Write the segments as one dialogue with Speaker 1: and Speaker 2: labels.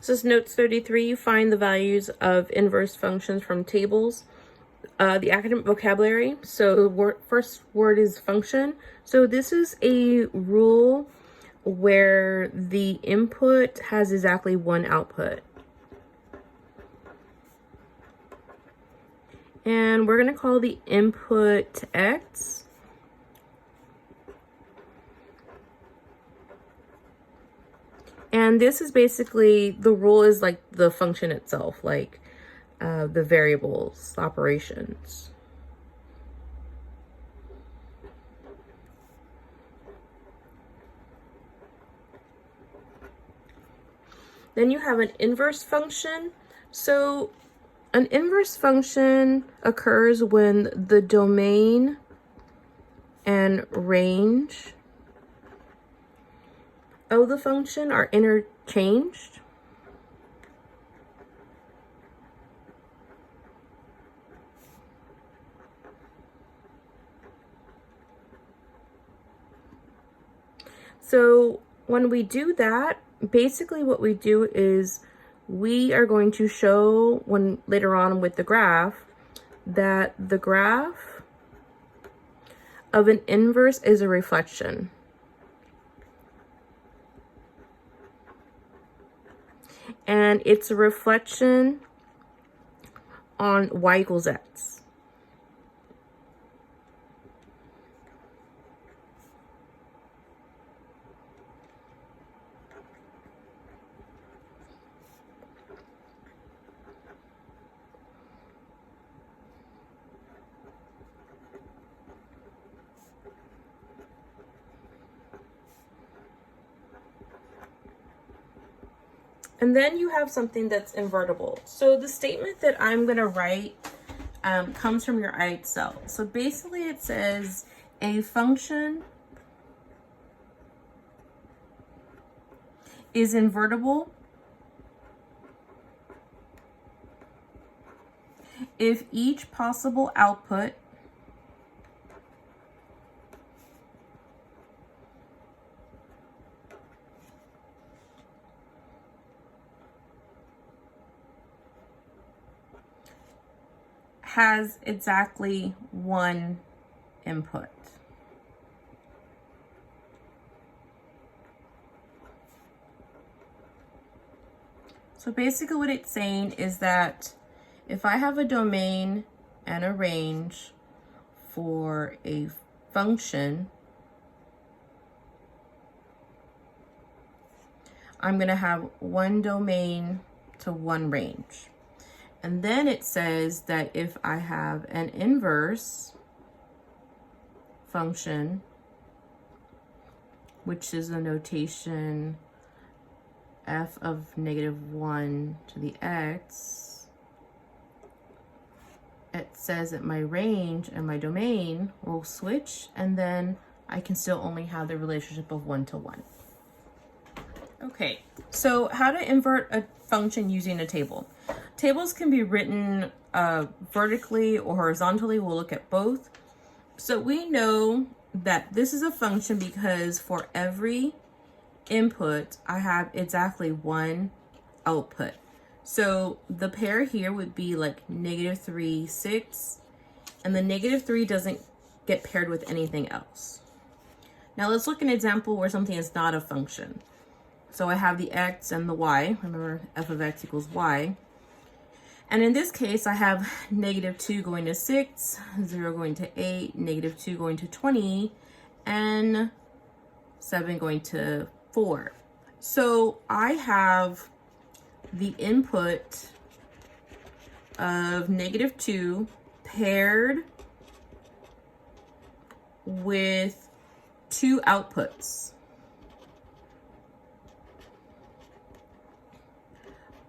Speaker 1: This is notes 33. Find the values of inverse functions from tables. The academic vocabulary. So the first word is function. So this is a rule where the input has exactly one output. And we're going to call the input x. And this is basically, the rule is like the function itself, like the variables, operations. Then you have an inverse function. So an inverse function occurs when the domain and range of the function are interchanged. So when we do that, basically what we do is we are going to show, when later on with the graph, that the graph of an inverse is a reflection. And it's a reflection on y equals x. And then you have something that's invertible. So the statement that I'm going to write comes from your IELTS. So basically it says a function is invertible if each possible output has exactly one input. So basically what it's saying is that if I have a domain and a range for a function, I'm going to have one domain to one range. And then it says that if I have an inverse function, which is a notation f of -1 to the x, it says that my range and my domain will switch, and then I can still only have the relationship of 1 to 1. Okay, so how to invert a function using a table. Tables can be written vertically or horizontally. We'll look at both. So we know that this is a function because for every input, I have exactly one output. So the pair here would be like -3, 6, and the -3 doesn't get paired with anything else. Now let's look at an example where something is not a function. So I have the x and the y. Remember, f of x equals y. And in this case, I have -2 going to 6, 0 going to 8, -2 going to 20, and 7 going to 4. So I have the input of -2 paired with two outputs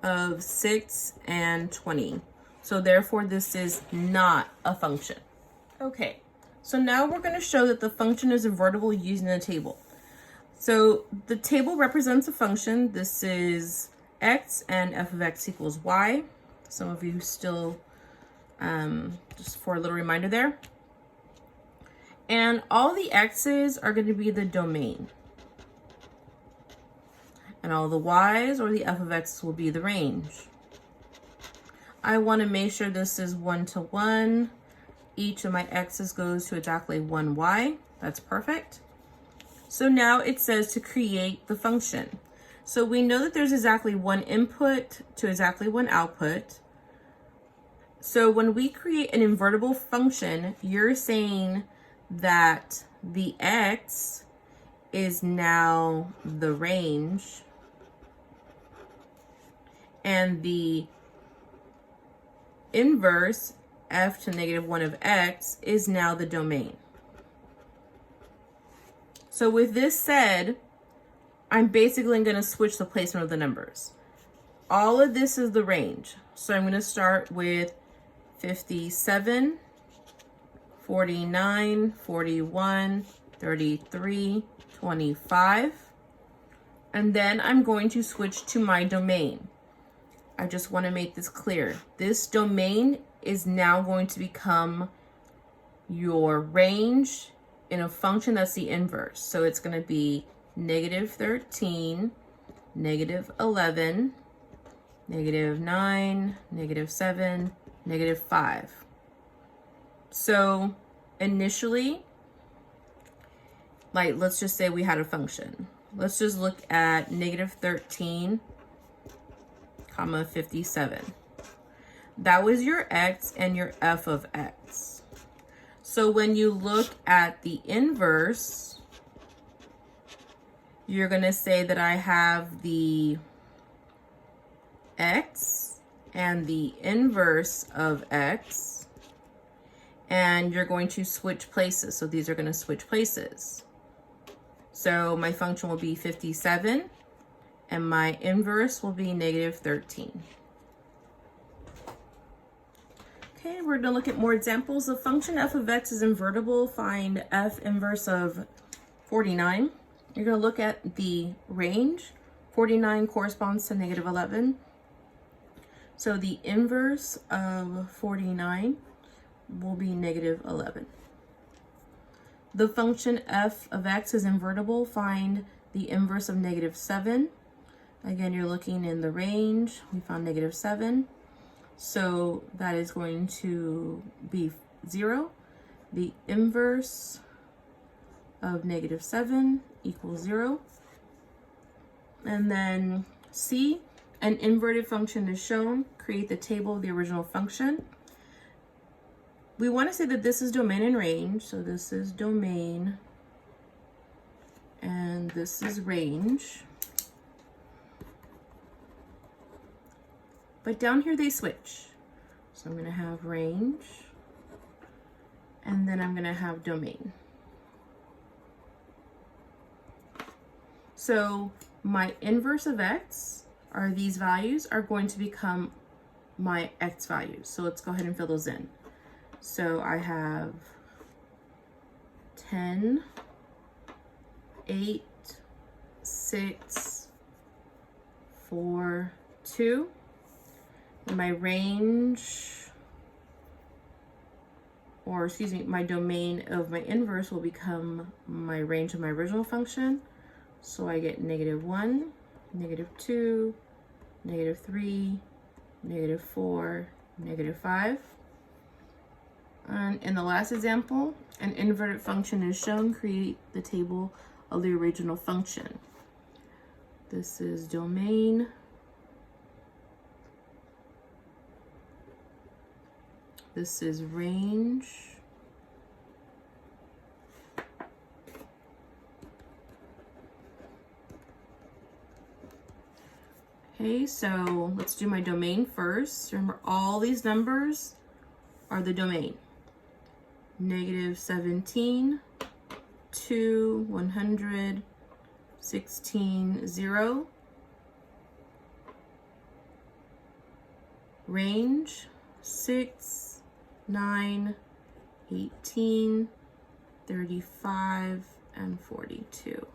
Speaker 1: of 6 and 20. So therefore this is not a function. Okay, so now we're going to show that the function is invertible using a table. So the table represents a function. This is x and f of x equals y. Some of you still, just for a little reminder there. And all the x's are going to be the domain. and all the y's or the f of x will be the range. I want to make sure this is 1 to 1. Each of my x's goes to exactly 1 y. That's perfect. So now it says to create the function. So we know that there's exactly 1 input to exactly 1 output. So when we create an invertible function, you're saying that the x is now the range and the inverse f to -1 of x is now the domain. So with this said, I'm basically going to switch the placement of the numbers. All of this is the range. So I'm going to start with 57, 49, 41, 33, 25. And then I'm going to switch to my domain. I just want to make this clear. This domain is now going to become your range in a function that's the inverse. So it's going to be -13, -11, -9, -7, -5. So initially, like, let's just say we had a function. Let's just look at -13, 57. That was your x and your f of x. So when you look at the inverse, you're going to say that I have the x and the inverse of x, and you're going to switch places. So these are going to switch places. So my function will be 57, and my inverse will be -13. Okay, we're going to look at more examples. The function f of x is invertible. Find f inverse of 49. You're going to look at the range. 49 corresponds to -11. So the inverse of 49 will be -11. The function f of x is invertible. Find the inverse of -7. Again, you're looking in the range. We found -7. So that is going to be 0. The inverse of -7 equals 0. And then C, an inverted function is shown. Create the table of the original function. We want to say that this is domain and range. So this is domain and this is range. But down here they switch. So I'm going to have range and then I'm going to have domain. So my inverse of x, are these values, are going to become my x values. So let's go ahead and fill those in. So I have 10, 8, 6, 4, 2. And my range, or excuse me, my domain of my inverse will become my range of my original function. So I get -1, -2, -3, -4, -5. And in the last example, an inverted function is shown. Create the table of the original function. This is domain. This is range. Okay, so let's do my domain first. Remember, all these numbers are the domain. -17, 2, 100, 16, 0. Range, 6, 9, 18, 35, and 42.